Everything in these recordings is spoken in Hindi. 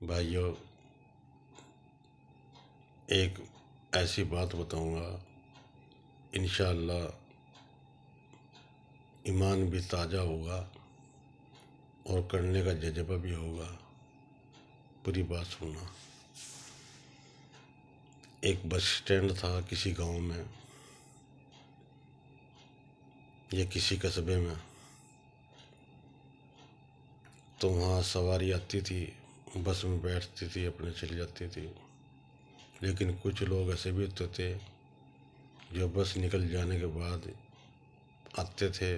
भाइयों, एक ऐसी बात बताऊंगा, इंशाअल्लाह ईमान भी ताज़ा होगा और करने का जज्बा भी होगा। पूरी बात सुनना। एक बस स्टैंड था किसी गांव में या किसी कस्बे में, तो वहाँ सवारी आती थी, बस में बैठती थी, अपने चली जाती थी। लेकिन कुछ लोग ऐसे भी होते थे जो बस निकल जाने के बाद आते थे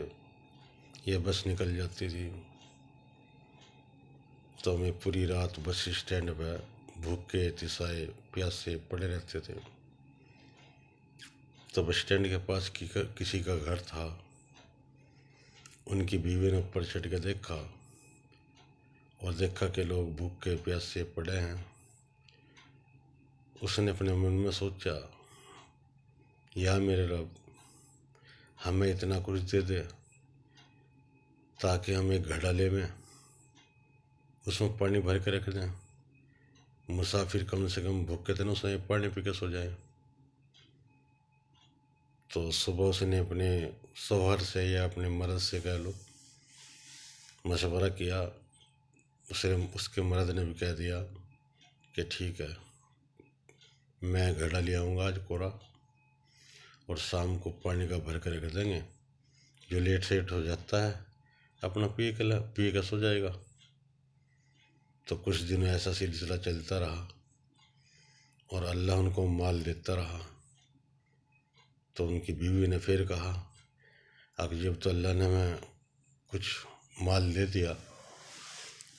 या बस निकल जाती थी तो हमें पूरी रात बस स्टैंड पर भूखे तिसाए प्यासे पड़े रहते थे। तो बस स्टैंड के पास किसी का घर था। उनकी बीवी ने ऊपर चढ़ के देखा और देखा कि लोग भूखे प्यासे पड़े हैं। उसने अपने मन में सोचा, या मेरे रब, हमें इतना कुछ दे दे ताकि हम एक घड़ाले में उसमें पानी भर के रख दें। मुसाफिर कम से कम भूखे थे ना, उसमें पानी पी के सो जाए। तो सुबह उसने अपने शौहर से या अपने मर्द से कह लो मशवरा किया। उसके मर्द ने भी कह दिया कि ठीक है, मैं घड़ा ले आऊँगा आज कोरा, और शाम को पानी का भर कर रख देंगे। जो लेट सेट हो जाता है अपना पी के सो जाएगा। तो कुछ दिन ऐसा सिलसिला चलता रहा और अल्लाह उनको माल देता रहा। तो उनकी बीवी ने फिर कहा, अब जब तो अल्लाह ने हमें कुछ माल दे दिया,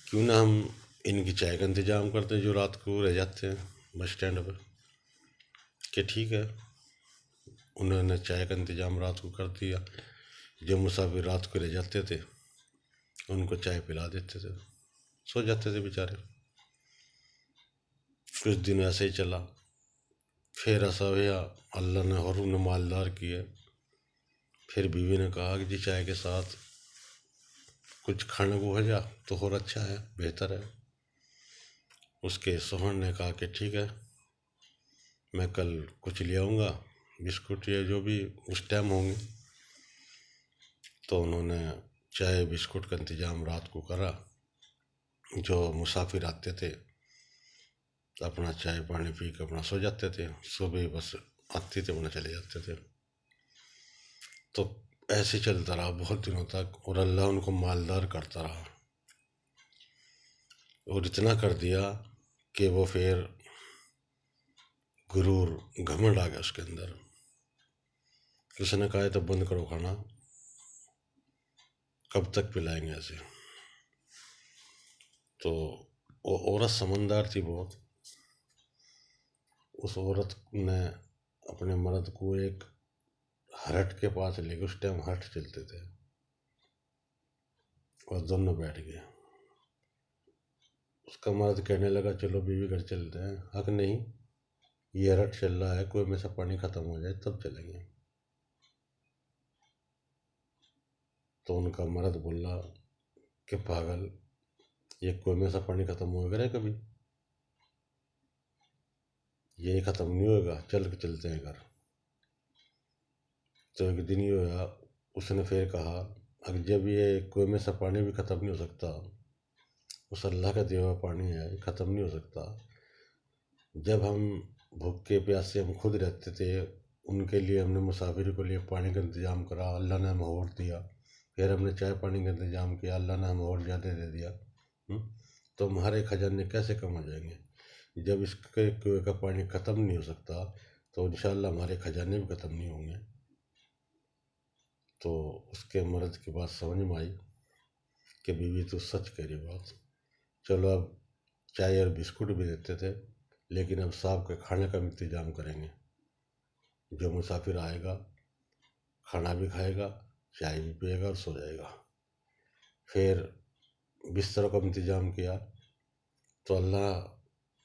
क्यों ना हम इनकी चाय का इंतज़ाम करते हैं जो रात को रह जाते हैं बस स्टैंड पर। कि ठीक है, उन्होंने चाय का इंतज़ाम रात को कर दिया। जो मुसाफिर रात को रह जाते थे उनको चाय पिला देते थे, सो जाते थे बेचारे। कुछ दिन ऐसे ही चला। फिर ऐसा हुआ, अल्लाह ने और उन्हें मालदार किए। फिर बीवी ने कहा कि जी चाय के साथ कुछ खाने को हो जा तो और अच्छा है, बेहतर है। उसके शौहर ने कहा कि ठीक है, मैं कल कुछ ले आऊँगा, बिस्कुट या जो भी उस टाइम होंगे। तो उन्होंने चाय बिस्कुट का इंतज़ाम रात को करा। जो मुसाफिर आते थे अपना चाय पानी पी के अपना सो जाते थे, सुबह बस आती थे अपना चले जाते थे। तो ऐसे चलता रहा बहुत दिनों तक, और अल्लाह उनको मालदार करता रहा। और इतना कर दिया कि वो फिर गुरूर घमंड आ गया उसके अंदर। उसने कहा तो बंद करो खाना, कब तक पिलाएंगे ऐसे। तो वो औरत समझदार थी बहुत। उस औरत ने अपने मर्द को एक हरट के पास ले गए। उस टाइम हट चलते थे, और दोनों बैठ गए। उसका मर्द कहने लगा, चलो बीवी घर चलते हैं। हक नहीं, ये हरट चल रहा है, कुएं में से पानी खत्म हो जाए तब चलेंगे। तो उनका मर्द बोला कि पागल, ये कुएं में से पानी खत्म होगा कभी? ये खत्म नहीं होगा, चल के चलते हैं घर। तो एक दिन ये हुआ, उसने फिर कहा, अगर जब ये कुएं में से पानी भी खत्म नहीं हो सकता, उस अल्लाह का दिया हुआ पानी है, ख़त्म नहीं हो सकता। जब हम भूखे प्यासे हम खुद रहते थे, उनके लिए हमने मुसाफिर के लिए पानी का इंतज़ाम करा, अल्लाह ने हमें और दिया। फिर हमने चाय पानी का इंतज़ाम किया, अल्लाह ने हमें और ज़्यादा दे दिया। तो हमारे खजाने कैसे कम हो जाएंगे? जब इसके कुएं का पानी ख़त्म नहीं हो सकता तो इंशाअल्लाह हमारे खजाने भी ख़त्म नहीं होंगे। तो उसके मर्द की बात समझ में आई कि बीवी तो सच कह रही बात। चलो अब चाय और बिस्कुट भी देते थे, लेकिन अब साहब के खाने का इंतज़ाम करेंगे। जो मुसाफिर आएगा खाना भी खाएगा, चाय भी पिएगा और सो जाएगा। फिर बिस्तरों का इंतज़ाम किया। तो अल्लाह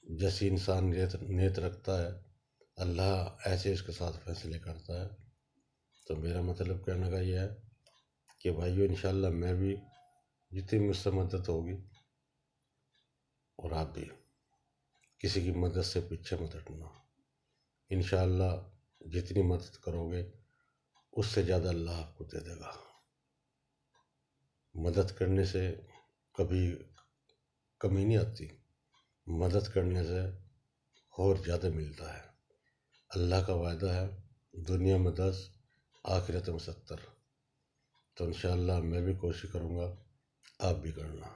जैसी इंसान नियत रखता है, अल्लाह ऐसे इसके साथ फैसले करता है। तो मेरा मतलब कहने का यह है कि भाइयों, इंशाअल्लाह मैं भी जितनी मुझसे मदद होगी और आप भी किसी की मदद से पीछे मत हटना। इंशाअल्लाह जितनी मदद करोगे उससे ज़्यादा अल्लाह आपको दे देगा। मदद करने से कभी कमी नहीं आती, मदद करने से और ज़्यादा मिलता है। अल्लाह का वायदा है, दुनिया में 10, आखिरत में 70। तो इंशाअल्लाह मैं भी कोशिश करूँगा, आप भी करना।